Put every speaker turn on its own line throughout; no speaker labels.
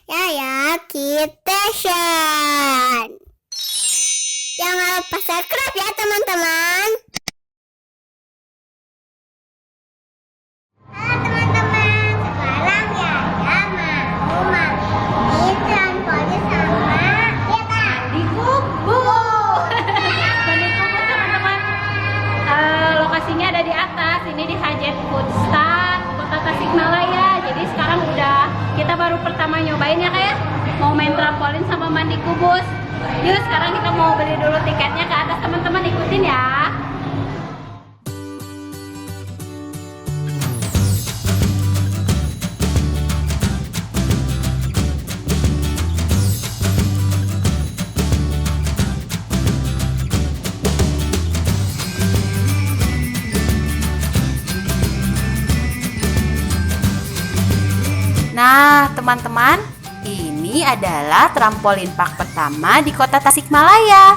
Yaya Kitchen. Jangan lupa subscribe ya teman-teman. Halo teman-teman, sekarang Yaya mau main trampolin sama kita
di kubu. Mandi kubu teman-teman. Lokasinya ada di atas. Ini di Hajet Foodstar, Kota Tasikmalaya. Jadi sekarang kita baru pertama nyobain ya kayak mau main trampolin sama mandi kubus. Yuk sekarang kita mau beli dulu tiketnya ke atas, teman-teman ikutin ya.
Nah, teman-teman, ini adalah trampolin park pertama di Kota Tasikmalaya.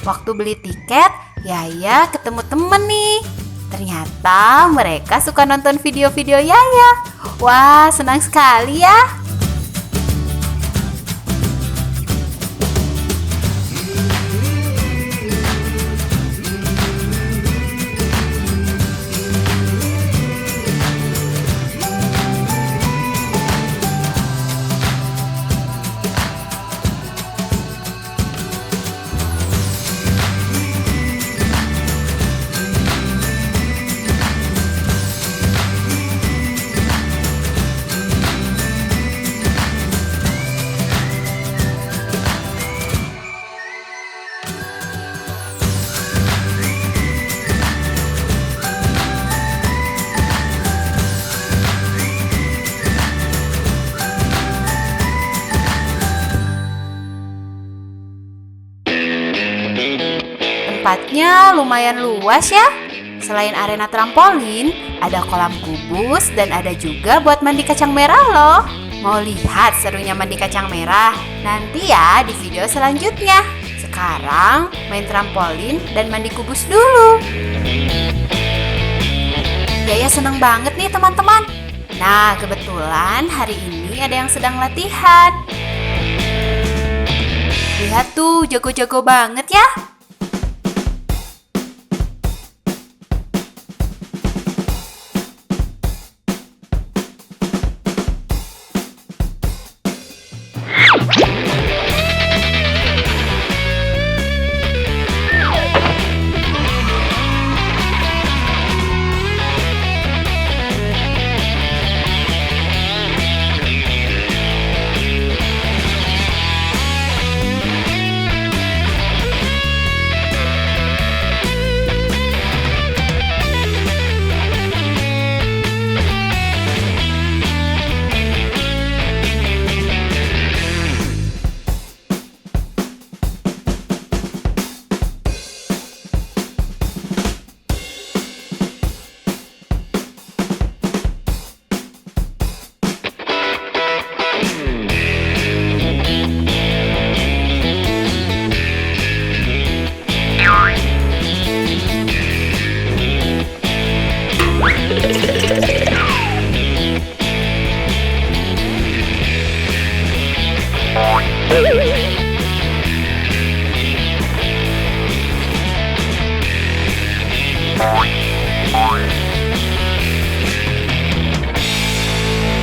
Waktu beli tiket, Yaya ketemu temen nih. Ternyata mereka suka nonton video-video Yaya. Wah, senang sekali ya. Tempatnya lumayan luas ya. Selain arena trampolin, ada kolam kubus dan ada juga buat mandi kacang merah loh. Mau lihat serunya mandi kacang merah? Nanti ya di video selanjutnya. Sekarang main trampolin dan mandi kubus dulu. Yaya seneng banget nih teman-teman. Nah, kebetulan hari ini ada yang sedang latihan. Lihat tuh, jago-jago banget ya.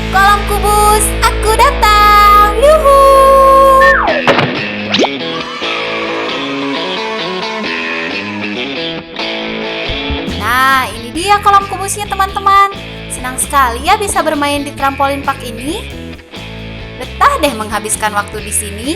Kolam kubus, aku datang. Yuhu. Nah, ini dia kolam kubusnya teman-teman. Senang sekali ya bisa bermain di trampolin park ini. Betah deh menghabiskan waktu di sini.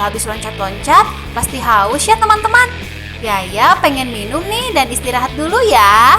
Sehabis loncat-loncat, pasti haus ya teman-teman. Yaya pengen minum nih dan istirahat dulu ya.